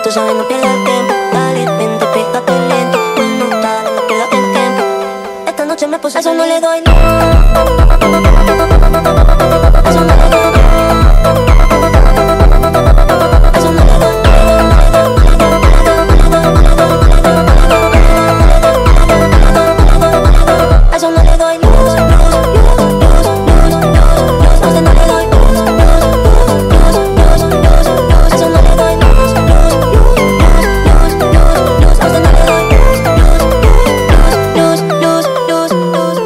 tú sabes, no pierdas el tiempo. Dale, vente, pégate lento. No, dale, no pierdas el tiempo. Esta noche me puse, eso no le doy, no. Eso no le doy, no. Eso no le doy, no. Eso no le doy luz, luz, luz, luz, luz, luz, luz, no le doy luz, luz, luz, luz, luz, luz, eso no le doy luz, luz, luz, luz, luz, luz, eso no le doy luz, luz, luz, luz, luz,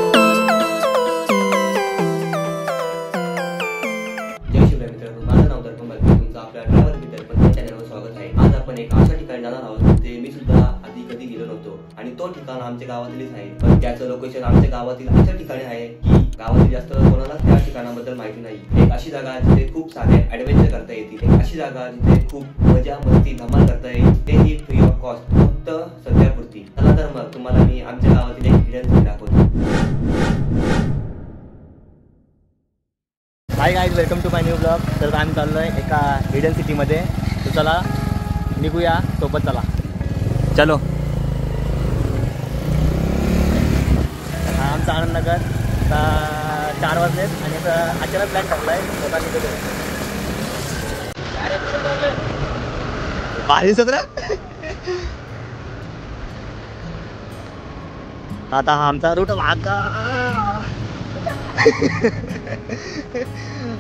जय शिवराय मित्रांनो, माझं नाव दर्पण बलके, तुमचं आपल्या driver विद्यार्थी चॅनलवर स्वागत आहे। आज आपण एक अशा ठिकाणी जाणार आहोत ते मी सुद्धा आधी कधी गेलो नव्हतो आणि तो ठिकाण आमच्या गावातीलच आहे। पण त्याचं लोकेशन आमच्या गावातील अशा ठिकाणी आहे की गावातील जास्त कोणाला त्या ठिकाणाबद्दल माहिती नाही। एक अशी जागा जिथे खूप सारे ॲडव्हेंचर करता येतील, एक अशी जागा जिथे खूप मजा मस्ती धमाल करता येईल, तेही फ्री ऑफ कॉस्ट, फक्त सध्यापुरती। चला तर मग तुम्हाला मी आमच्या गावातील एक हिडन सिटी दाखवतो। Hi guys, welcome to my new blog. तर आम्ही चाललो आहे एका हिडन सिटीमध्ये, तर चला निघूया सोबत, चला चलो। हा आमचा आनंदनगर, 4 वाजलेत आणि आता अचानक प्लॅन ठरला आहे स्वतः निघतो भारी सत्र। आता हा आमचा रूट वागा,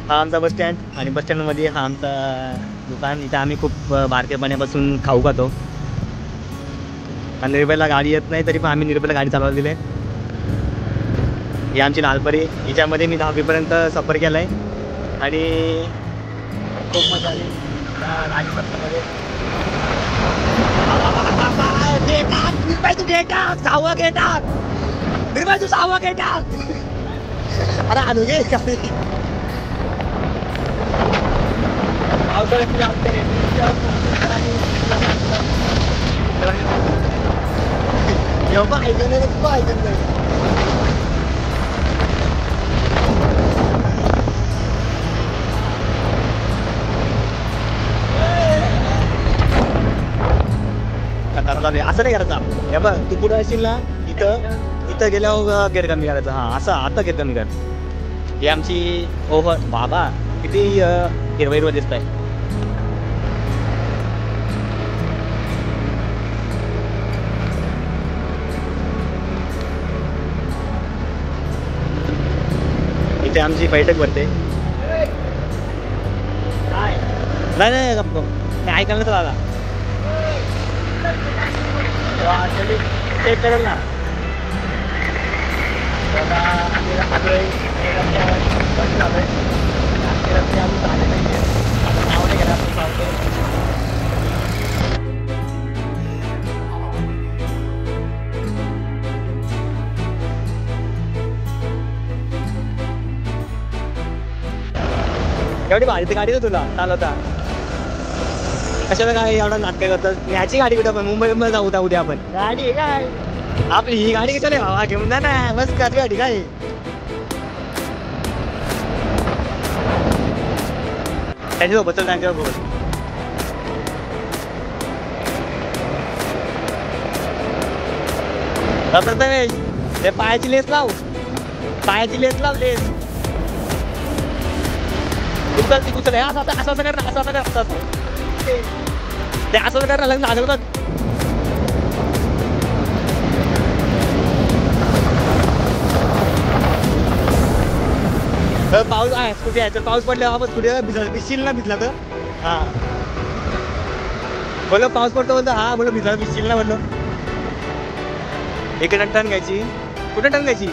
हा आमचा बस स्टँड आणि बस स्टँडमध्ये हा आमचा दुकान। इथं आम्ही खूप बारकेपणापासून खाऊ खातो आणि निर्भयला गाडी येत नाही तरी पण आम्ही निर्भयला गाडी चालवायला दिली आहे। ही आमची लालपरी, हिच्यामध्ये मी 10वीपर्यंत सफर केला आहे आणि खूप मजा आली गाडी सफरमध्ये। निर्भय तू घेतात 6वा घेतात, निर्भय तू 6वा घेतात, अरे आणू घे गाडी। असं नाही करायचं। हे बघ, तू पुढे असशील ना, इथं गेल्यावर गेट कमी करायचं। हा असं आता गेट कमी कर। ही आमची ओव्हर बाबा किती हिरवं हिरवं दिसत आहे। इथे आमची बैठक भरते। नाही नाही गप्प काय ऐकायला तर आला चेक करेल ना। एवढी भारी गाडी ना तुला चालवता, कशाला काय एवढा नाटक करतात। याची गाडी कुठं, पण मुंबईमध्ये जाऊ उद्या आपण। गाडी काय आपली, ही गाडी कशाला भावा घेऊन जा ना, बस का गाडी काय। त्यांच्यासोबत चल, त्यांच्यासोबत ते पायाची लेस लाव, पायाची लेस लाव, लेस कुचल असं असं असं कर ना, असं असं कर, असं ते असं कर ना, लग्न झालं बघ। पाऊस आहे कुठे आहे, तर पाऊस पडल्यावर आपण कुठे भिजशील ना, भिजला तर हा बोलो पाऊस पडतो बोलतो, हा बोलो भिजला भिजशील ना बोललो। इकडे टर्न घ्यायची, कुठे टर्न घ्यायची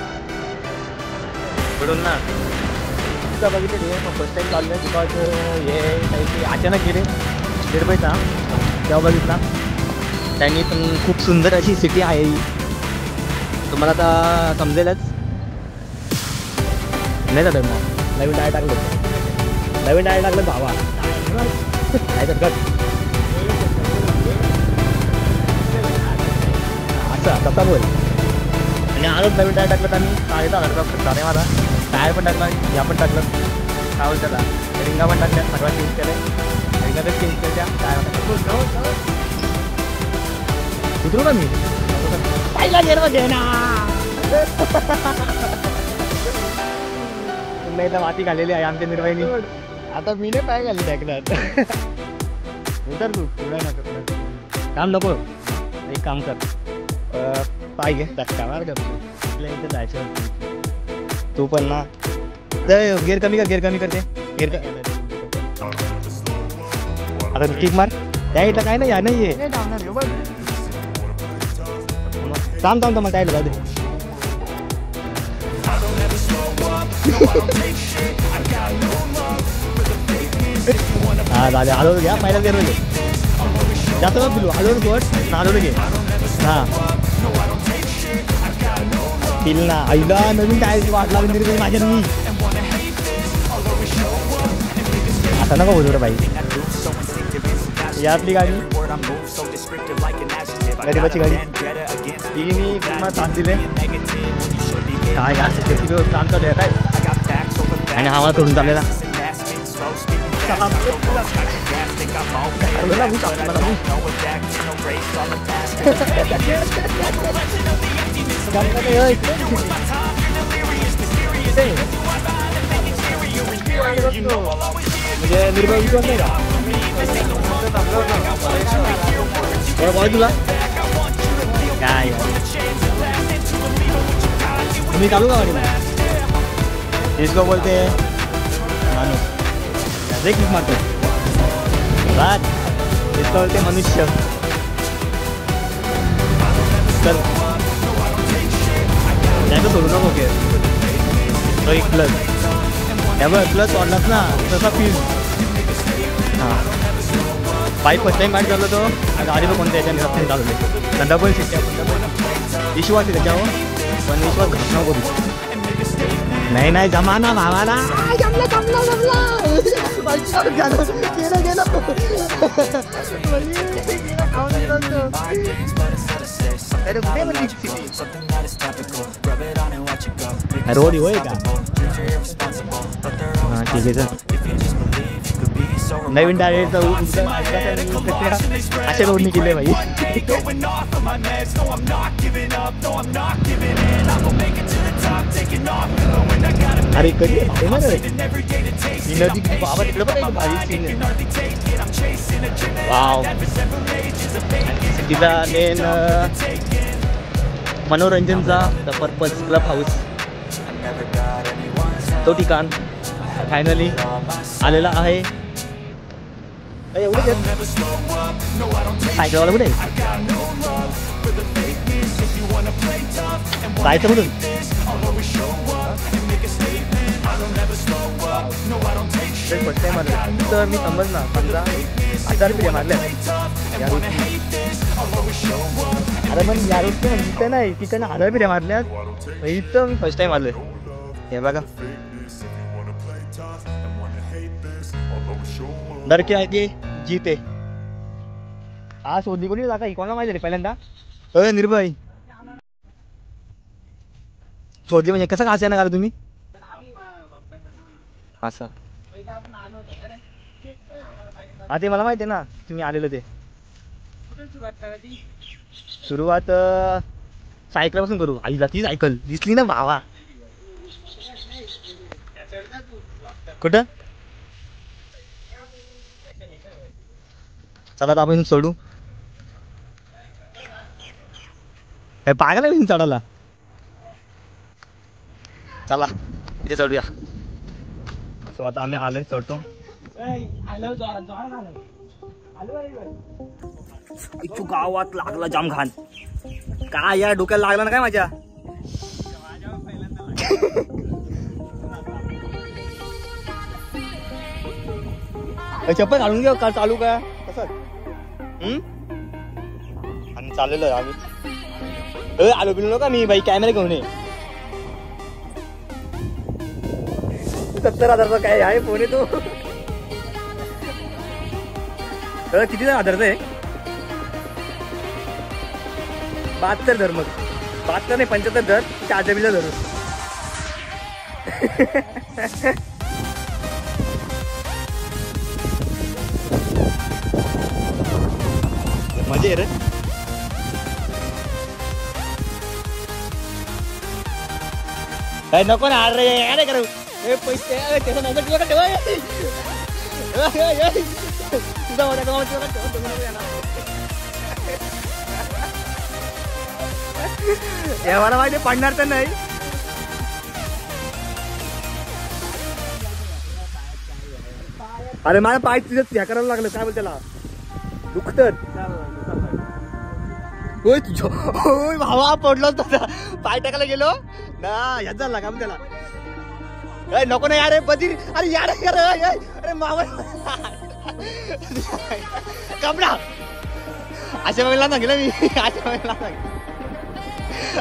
पडून ना। बघितले फर्स्ट टाइम चाललं बिकॉज हे काही अचानक गेले निर्भयचा, तेव्हा बघितला त्यांनी। पण खूप सुंदर अशी सिटी आहे ही, तुम्हाला आता समजेलच। नाही जातं मग नवीन डाय टाकलं, नवीन डाय टाकलं भावा, नाही तर गट असं तसा बोल। आणि आजच नवीन टायर टाकलं तर आम्ही 10,500 खर्च आहे माझा। टायर पण टाकला, या पण टाकलं, काय त्याला रिंगा पण टाकल्या, सगळ्या चेंज केलं, रिंगा तर चेंज केल्या, टायर उतरू का मी पहिला गेअरमध्ये ना पुन्हा एकदा माती घालेली आहे आमच्या निर्वाहीनी. आता मी नाही पाय घालली टाकणार उतर तू पुढे नको काम नको एक काम कर पाय घे धक्का मार आपल्या इथे जायचं तू पण ना गेअर कमी कर गेअर कमी करते गेअर आता किक मार त्या इथं काय नाही या नाही आहे थांब थांब मग काय जाऊ दे हा दादा हळूहळू घ्या पहिला गेअर घे जास्त नको पिलू हळूहळू सोड हळूहळू घे हां पिल ना आईला नवीन काय वाट लागून तरी माझ्या मी आता नको बोलू रे बाई ही आपली गाडी गरीबाची गाडी ती मी तुम्हाला तास दिले काय काम चालू आहे काय आणि हवा करून चाललेला म्हणजे निर्भय विश्वास नाही का बॉय तुला काय तुम्ही चालू का गाडी इसको बोलते माणूस किक मारतो रात इसको बोलते मनुष्य चल त्याचं सोडू नको घे तो एक प्लस त्यावर प्लस वाढलाच ना तसा फील हां बाईक फर्स्ट टाईम बाईक चालवतो गाडी पण कोणत्या याच्याने चालवले धंदा पण शिकते विश्वास आहे त्याच्यावर पण विश्वास घात नको करू नाही नाही जमा ना भावाला जमला जमला जमला रोड होय का हां ठीक आहे सर नवीन डायरेक्ट असे रोडनी केले भाई अरे कधी नदी बाबा तिकडे पण भारी वाव तिला मेन मनोरंजनचा पर्पज क्लब हाऊस तो ठिकाण फायनली आलेला आहे. एवढं सायकलवाला कुठे जायचं कुठून फर्स्ट टाइम आलं तर मी समज ना समजा 1000 रुपये मारले अरे पण या रोजचे इथं नाही तिकडनं 1000 रुपये मारल्यात इथं मी फर्स्ट टाइम आलोय हे बघा डर के आगे जीते आज शोधली कोणी जागा कोणाला माहिती रे पहिल्यांदा निर्भय शोधली म्हणजे कसं खास आहे ना तुम्ही असं हा ते मला माहिती आहे ना तुम्ही आलेलं ते सुरुवात सायकलपासून करू आईला ती सायकल दिसली ना भावा कुठं चला तर आपण सोडू हे पागल आहे चढायला चला इथे चढूया सो आता आम्ही आलोय चढतो इथू गावात लागला जाम घाण काय या डोक्याला लागला ना काय माझ्या चप्पल घालून घेऊ का चालू का कसं आणि चाललेलो आम्ही आलो बिलो नका मी बाई कॅमेरा घेऊन ये 70,000चा काय आहे फोन आहे तो किती 1000चा आहे 72 धर मग 72 नाही 75 धर 4 बिला धरू मजा आहे रे नको ना अरे अरे करू पैसे त्याचा नंबर तुझा ठेवा तुझा हे मला माहिती पडणार तर नाही. अरे माझ्या पाय तिथं ह्या करायला लागलं काय बोल त्याला दुखत भावा पडलो पाय टाकायला गेलो ना ह्याच झाला का त्याला नको नाही अरे बदी अरे यार अरे मामा कपडा अशा वेळेला ना गेलो मी अशा वेळेला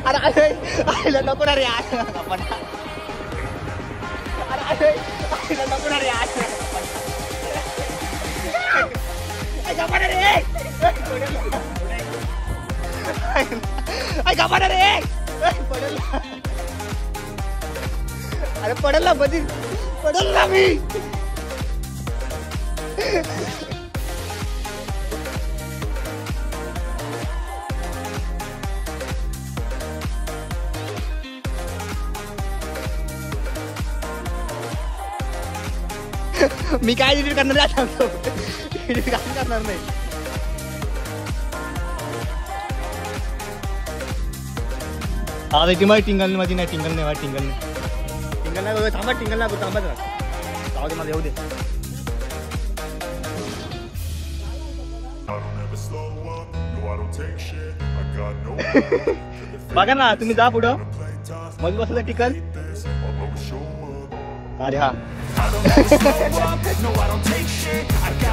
अरे अरे नको ना रे अरे नको ना रे अरे पडेल ना बदी पडेल ना मी मी काय एडिट करणार आहे एडिट काय करणार नाही. आता ती माझी टिंगल माझी नाही टिंगल नाही टिंगल नाही टिंगल नाही थांबा टिंगल नाही थांबा जरा जाऊ दे मला येऊ दे. बघा ना तुम्ही जा पुढं मग बसलं टिकल अरे हा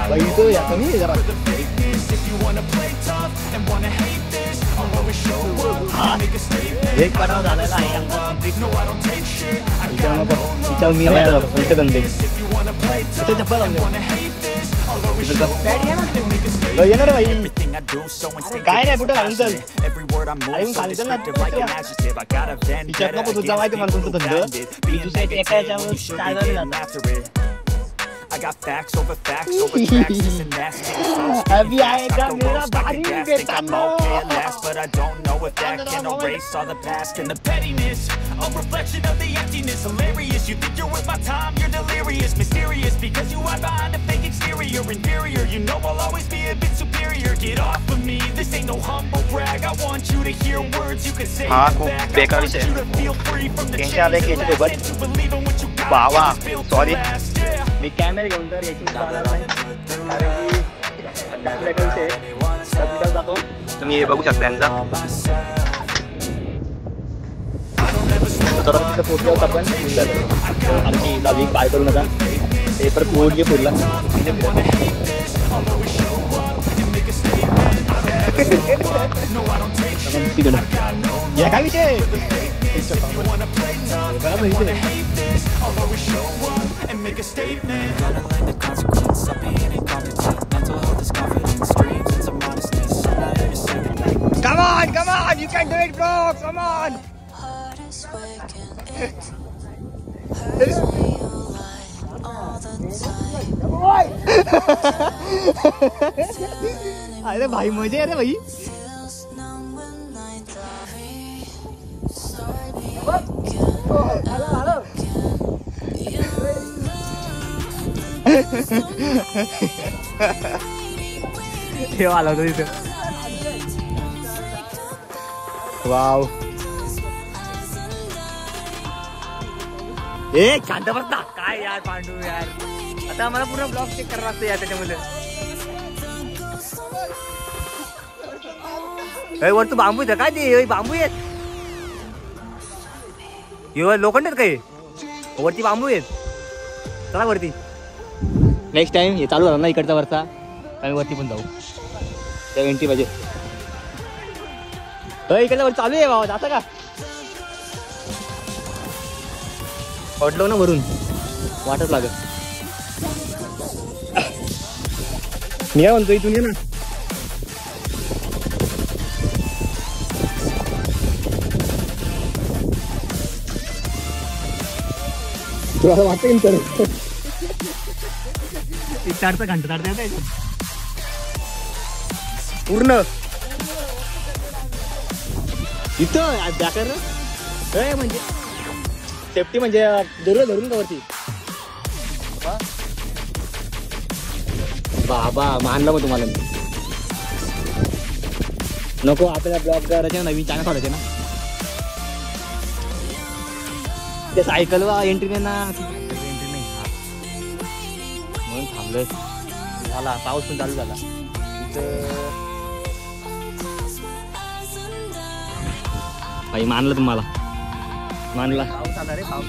बघितो या कमी जरा एक पडाव झालेला आहे मी येणार भाई काय नाही कुठं घालून चल खाली चल ना तिच्यात नको तुझा माहिती मला तुमचं धंद दुसऱ्या एका याच्यावर I got facts over tracks, and that's अभी आएगा मेरा भारी I'm okay at last, but I don't know if that can erase all the past and the pettiness. A reflection of the emptiness, hilarious. You think you're worth my time, you're delirious, mysterious because you hide behind a fake exterior, inferior. You know I'll always be a bit superior. Get off of me, this ain't no humble brag. I want you to hear words you can say back. I want you to feel free from the chains that last, to believe in what you got. Wow, sorry. Yeah. Me camera घेऊन तर याची जातो तुम्ही हे बघू शकता यांचा तिथं पोहोचलो होता पण आमची दावी पाय करू नका ते तर कोड घे पुढला या काय विषय Make a statement. Gotta learn the consequence of being incompetent. Mental health is confidence, dreams and some honesty. So not here to say the Come on, you can do it, bro. Come on. Heart is waking, it hurts when you lie all the time. अरे भाई मजे आहे रे भाई. Feels numb when nights are free. Start me again and again. हे आला होता तिथं wow एक शांत बसता काय यार पांडू यार आता आम्हाला पूर्ण ब्लॉग चेक करावं लागतं यार त्याच्यामध्ये वर तू बांबू आहे काय ते बांबू आहेत लोखंड आहेत काय वरती बांबू आहेत चला वरती नेक्स्ट टाइम हे चालू झालं ना इकडचा वरचा आम्ही वरती पण जाऊ त्या एंट्री पाहिजे इकडचा वर चालू आहे बाबा जाता का पडलो ना वरून वाटच लागत मी काय म्हणतो इथून ये ना तुला वाटतं तर चारचा घंटा काढता येत पूर्ण इथं म्हणजे सेफ्टी म्हणजे जरूर धरून का वरती बाबा मानलं मग तुम्हाला मी. नको आपल्याला ब्लॉग करायचे नवीन चॅनल काढायचे ना ते सायकल एंट्री नाही ना एंट्री नाही म्हणून थांबलोय. झाला पाऊस पण चालू झाला तिथं भाई मानलं तुम्हाला मानला पाऊस आला रे पाऊस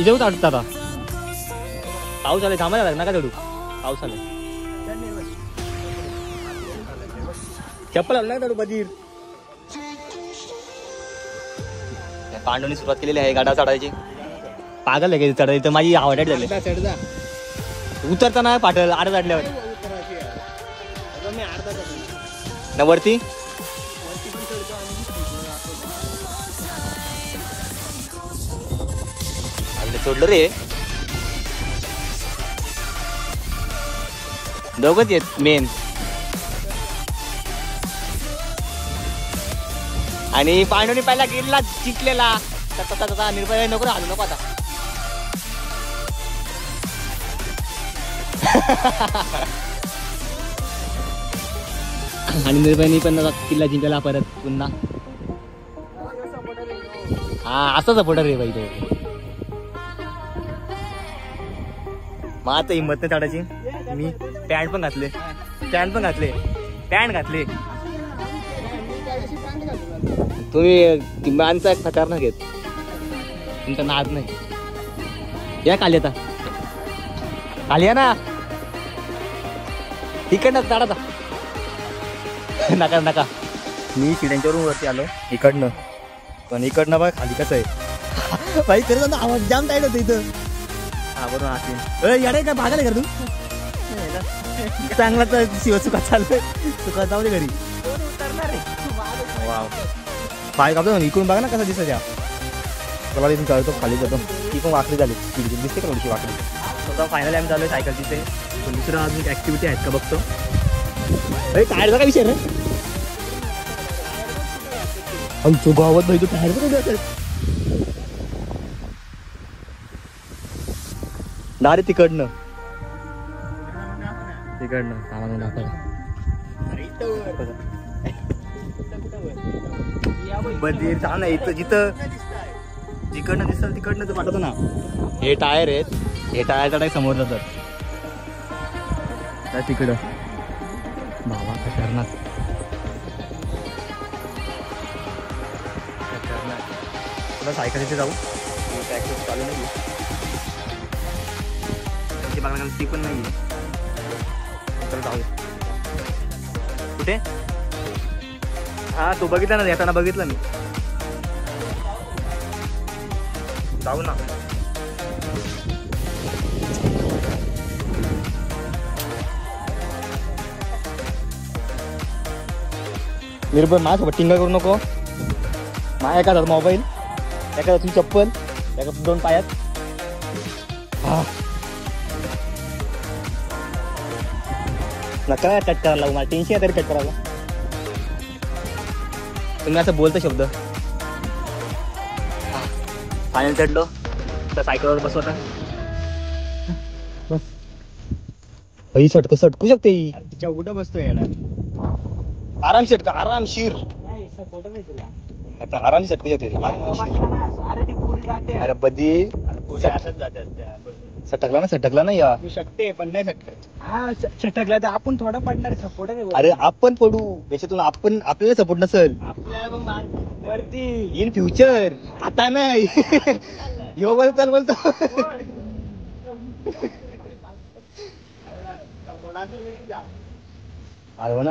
इथे चालत आता पाऊस आला थांबायला लागला नका चढू पाऊस आला चप्पल आलं ना चढू बधीर. पांडवनी सुरुवात केलेली आहे गाडा चढायची पागल आहे का चढायची तर माझी आवड झाली उतरताना पाठल अर्धा चढल्यावर ना वरती सोडलं रे दोघंच आहेत मेन आणि पांडवनी पहिला गेला जिंकलेला तसा निर्भय नको राहू नको आता आणि निर्भयनी पण किल्ला जिंकला परत पुन्हा हा असा सपोर्टर रे बाई तो मग आता हिंमत नाही चढायची मी पॅन्ट पण घातले तुम्ही माणसा खतरनाक घेत तुमचा नाद नाही या खाली आता खाली या ना इकडनं चढा नका मी शिड्यांच्यावरून वरती आलो इकडनं पण इकडनं बघ खाली कसं आहे बाई तरी ना आवाज जाम टाईट होतं इथं हा बरोबर असेल याडे काय भागायला कर तू चांगला तर शिव चुका चाललंय चुका जाऊ दे घरी वाव पाय कापतो इकडून बघा ना कसं दिसत या मला इथून कळतो खाली जातो ती पण वाकडी झाली दिसते का थोडीशी वाकडी स्वतः फायनली आम्ही चालू आहे सायकल तिथे दुसरं अजून ऍक्टिव्हिटी आहेत का बघतो अरे टायरचा काय विषय रे आमच्या गावात भाई तो टायर पण असेल डारे तिकडनं सामान दाखवलं बधीर छान आहे इथं जिथं जिकडनं दिसल तिकडनं तर पाठवतो ना हे टायर आहेत हे टायरचा टायर समोर जातात तिकडं बाबा खतरनाक तुला सायकल इथे जाऊ टॅक्सी चालू नाही बघा ती पण नाही तर जाऊ कुठे हा तो बघितला ना येताना बघितलं मी जाऊ ना निर्भय माझ्यासोबत टिंगा करू नको माझ्या एका हातात मोबाईल एका हातात चप्पल एका दोन पायात हा नका कट करायला लागू मला टेन्शन आहे तरी कट करायला तुम्ही असं बोलता शब्द फायनल चढलो तर सायकलवर बसवता बस ही सटकू शकते ही तिच्या कुठं बसतोय आरामशीर का आरामशीर आता आरामशीर सटकू शकते अरे बदी सटकला ना या शकते पण नाही सटकत हा सटकला तर आपण थोडा पडणार सपोर्ट अरे आपण पडू त्याच्यातून आपण आपल्याला सपोर्ट नसेल वरती इन फ्युचर आता नाही यो बोलतो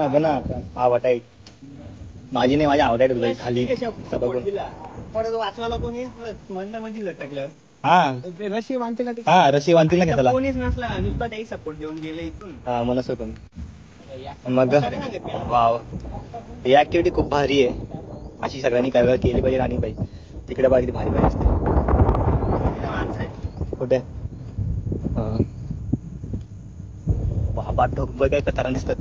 बना आवटाईट माझी नाही माझ्या आवटाईट खाली वाचवायला कोणी म्हणजे लटकलं हा रशी बांधतील ना हा रशी बांधतील ना घेतला कोणीच नसला नुसता काही सपोर्ट देऊन गेले इथून हा मला पण मग वाव ही ऍक्टिव्हिटी खूप भारी आहे अशी सगळ्यांनी काय केली पाहिजे आणि पाहिजे तिकडे बाकी भारी भारी असते कुठे बाबा ढोकबळ काय कतारा दिसतात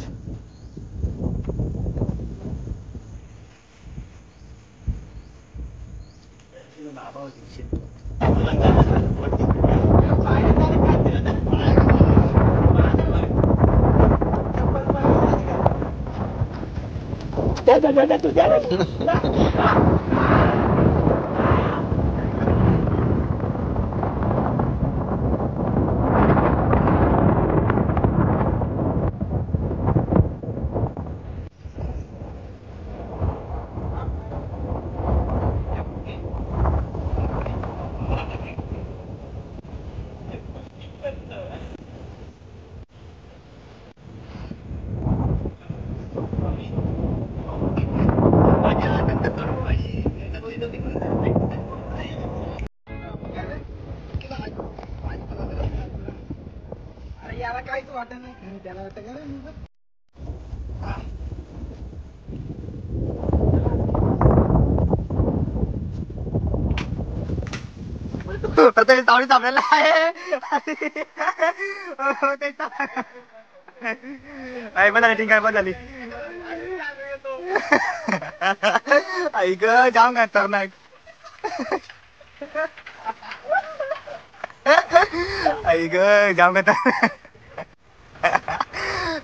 याला काहीच वाटत नाही त्याला वाटत तावडी थांबलेला आहे बंद झाली काय बंद झाली ऐक जाम काय तरनाक ऐक जाम काय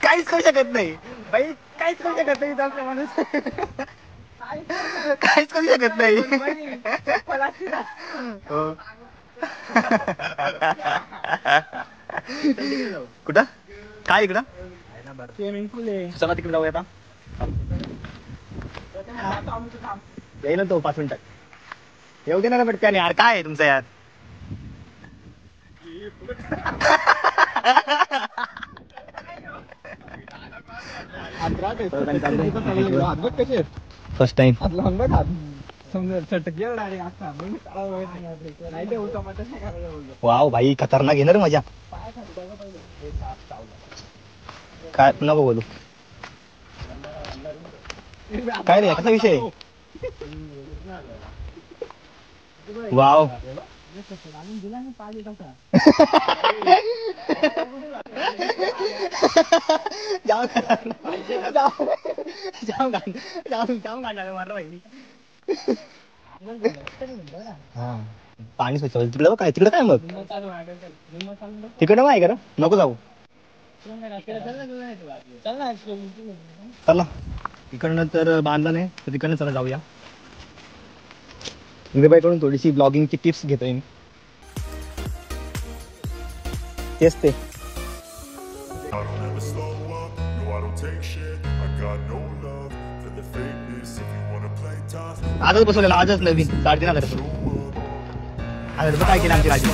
काहीच करू शकत नाही बाई काहीच करू शकत नाही जास्त माणूस काहीच करू शकत नाही हो कुठं काय इकडं स्विमिंग पूल आहे चला तिकडे जाऊया आता येईल ना तो 5 मिनिटात येऊ दे ना पटक्याने यार काय आहे तुमचं यार फर्स्ट टाइम वाव भाई खतरनाक येणार मजा काय नको बोलू काय रे कसा विषय वाव पाणी स्वच्छ तिकडं काय तिकडं काय मग तिकडं आहे का नको जाऊ चला इकडनं तर बांधला नाही तर तिकडनं चला जाऊया इंद्रबाईकडून थोडीशी ब्लॉगिंगची टिप्स घेतोय मी तेच ते आजच बसवलेला आजच नवीन 3,500 रुपये काय केलं आमची गाडी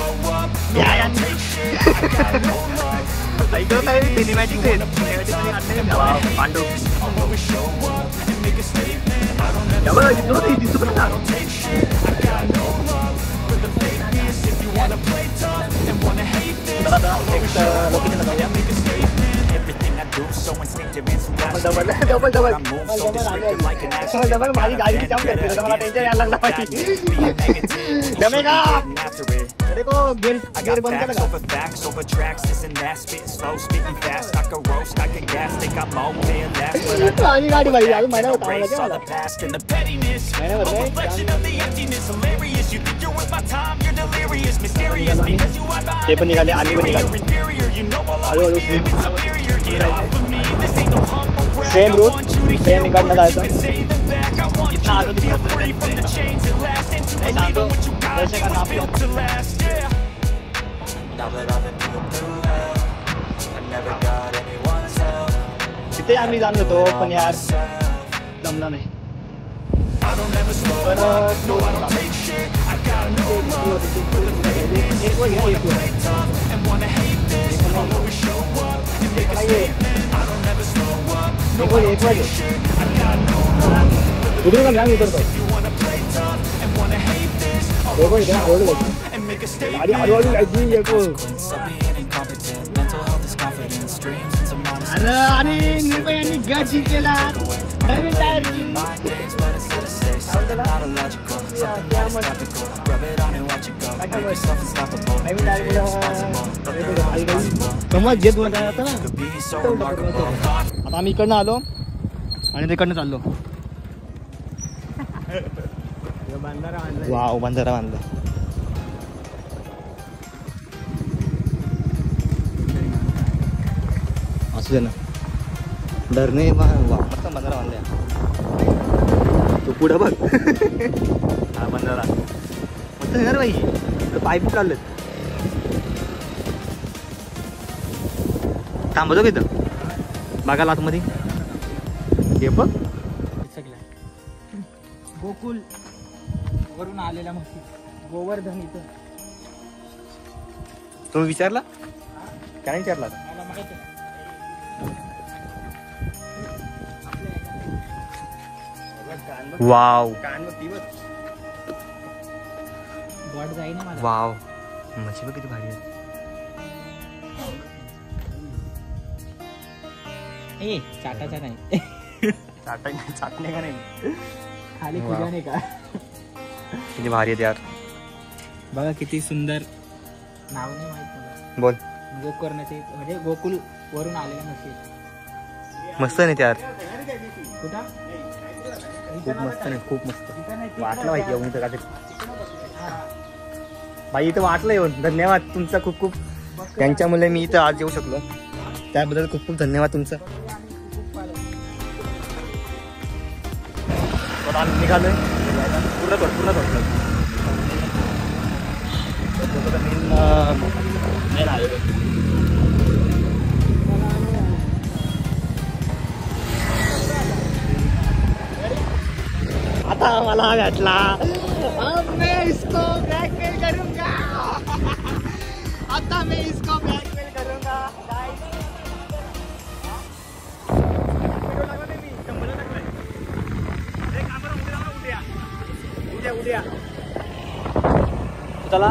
पांडू डबल माझी गाडी जाम करते मला टेन्शन यायला लागला पाहिजे जमेगा देखो गेअर बंद केला माझी गाडी भाई अजून महिन्यावर ते पण निघाले आम्ही पण निघाले हळूहळू सेम रूट सेम इकडनं जायचं इथं आलो तिथे आम्ही जाणत होतो पण यार जमला नाही आणि निर्भयांनी गट जिंकलेला नवीन समज घेत आता आम्ही इकडनं आलो आणि तिकडनं चाललो वाव बंधारा बांधला. असू दे ना डर नाही वा मस्त बंधारा बांधलाय. तू पुढं बघ. हा बंधारा मस्त घर बाई. पाईप चाललेत. थांबतो का इथं बघायला आतमध्ये. हे बघ गोकुल वरून आलेला मस्ती गोवर्धन इथं. तुम्ही विचारला काय विचारला. मला माहिती आहे. वाव वाट जाईना मला. वाव मच्छी बघ किती भारी आहे. ए चाटाचा नाही. चाटणे का नाही. खाली वा. खुजाने का. किती भारी आहेत यार. बघा किती सुंदर. नाव नाही माहित मला. बोल. गोकर्णाचे म्हणजे गोकुल वरून आलेला मस्ती. मस्त नाही यार. कुठं खूप मस्त नाही खूप मस्त वाटलं माहिती येऊन इथं काय बाई इथं वाटलं येऊन. धन्यवाद तुमचा खूप खूप. त्यांच्यामुळे मी इथं आज येऊ शकलो त्याबद्दल खूप खूप धन्यवाद तुमचा. आम्ही निघालोय पूर्ण आता मला भेटला. मैं इसको ब्लॅकमेल करूंगा. आता मैं इसको ब्लॅकमेल करूंगा. उद्या चला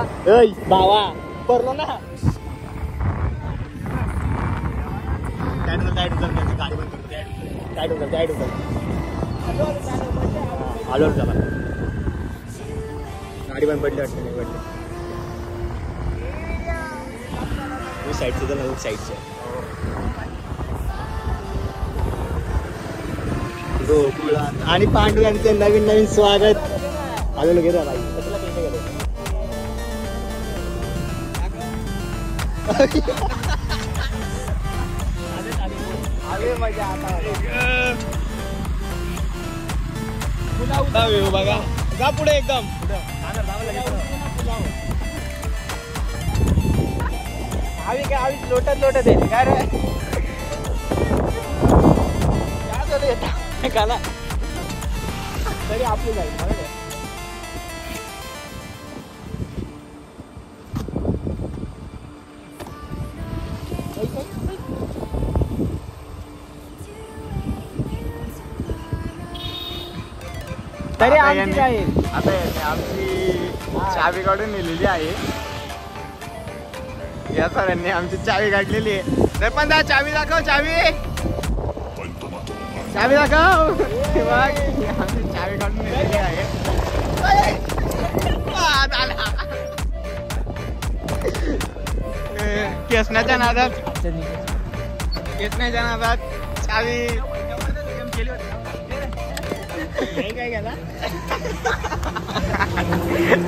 बावा परलो ना. गाडी बंद करतो. आलो चला. गाडी बंद पडली वाटतं नाही पडली. साईडचं तर नवीन साईडचं गोकुळात आणि पांडू यांचे नवीन नवीन स्वागत. आलो लगेच बाई. मजा बघा जा पुढे एकदम. आवी लोटत आहे काय रे. काला तरी आपली जाईल. तरी आमची जाईल. आता आमची चावी काढून नेलेली आहे. या सरांनी आमची चावी काढलेली आहे. पण चावी दाखव. चावी दाखव. आमची चावी काढून नेलेली आहे. केसण्याच्या नादात चावी काय गेला.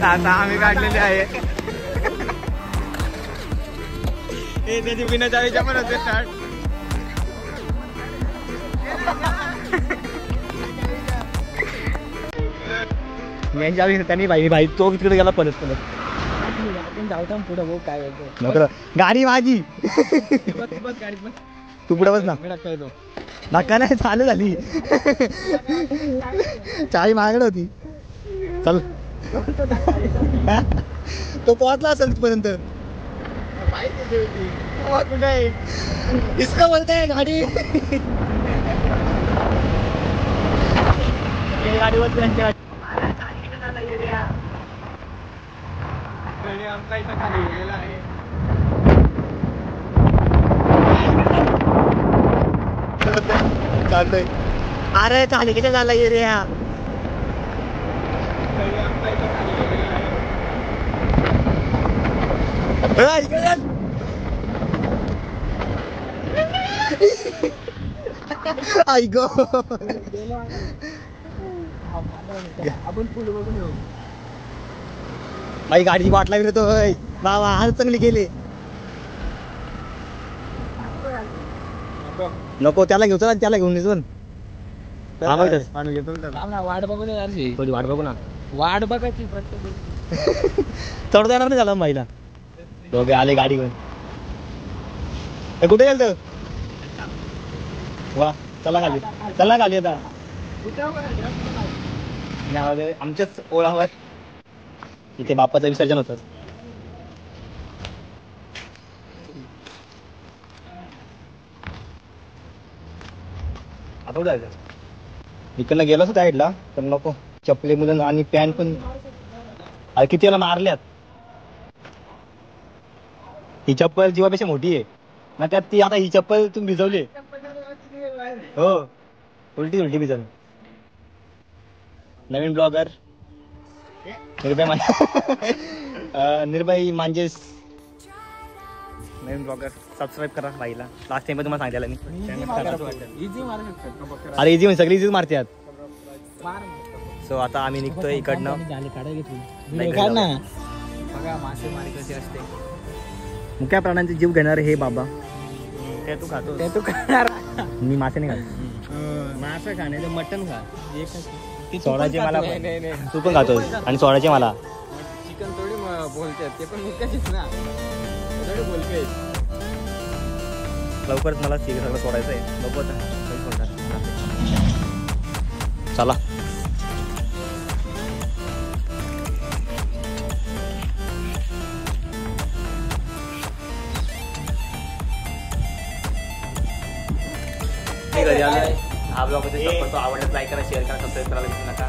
आता आम्ही काढलेले आहे. हे त्याची बिना चावीच्या पण होते स्टार्ट. मी चावी त्यांनी भाई तो तिकडे गेला परत जाऊ पुढे भाऊ काय बोलतो. नको गाडी माझी. गाडीत बस. तू पुढे बस ना. येतो नका नाही चालू झाली. चावी माझ्याकडे होती. चल तो पोहोचला असेल तिथपर्यंत. कुठे इसका बोलताय गाडी. गाडी बोलते त्यांच्या आमचा इथं खाली गेलेला आहे. चालतंय. अरे चाली किती झाला एरिया. आई गो आपण पुढे बघून येऊ. बाई गाडीची वाट लागली तो बाबा आज चांगली गेली. नको त्याला घेऊ चला त्याला घेऊन येतो वाट बघू दे वाट बघू ना वाट बघायची प्रत्येक चढता येणार नाही झालं बाईला. दोघे आले गाडीवर. कुठे गेलं वा चला खाली आता आमच्याच ओळावर इथे बाप्पाचं विसर्जन होतं. आता जायचं इकडनं गेलोच साईडला तर नको चपले मुलं आणि पॅन्ट पण अरे किती याला मारल्यात. ही चप्पल जीवापेक्षा मोठी आहे ना त्यात ती आता ही चप्पल तुम्ही भिजवली हो उलटी भिजवली. नवीन ब्लॉगर निर्भय मांजेस नवीन ब्लॉगर सबस्क्राईब करा बाईला. लास्ट टाइम तुम्हाला सांगितलं मी. इझी मारू शकतात. अरे इझी म्हणजे सगळी इझीच मारतात. सो आता आम्ही निघतोय इकडनं. बघा मासेमारी कशी असते. मुक्या प्राण्यांचे जीव घेणार हे बाबा. ते तू खातो ते तू खाणार. मी मासे नाही खात. मासे खाणे मटन खा. सोडाचे मला नाही. तू पण खातो आणि सोडाचे मला. चिकन थोडी बोलतात ते पण मुक्याचीच ना थोडी बोलते. लवकरच मला सगळं सोडायचं आहे. बघू आता कधी सोडणार. चला घरी आलोय. हा ब्लॉग आवडला लाईक करा शेअर करा सबस्क्राईब करायला विसरू नका.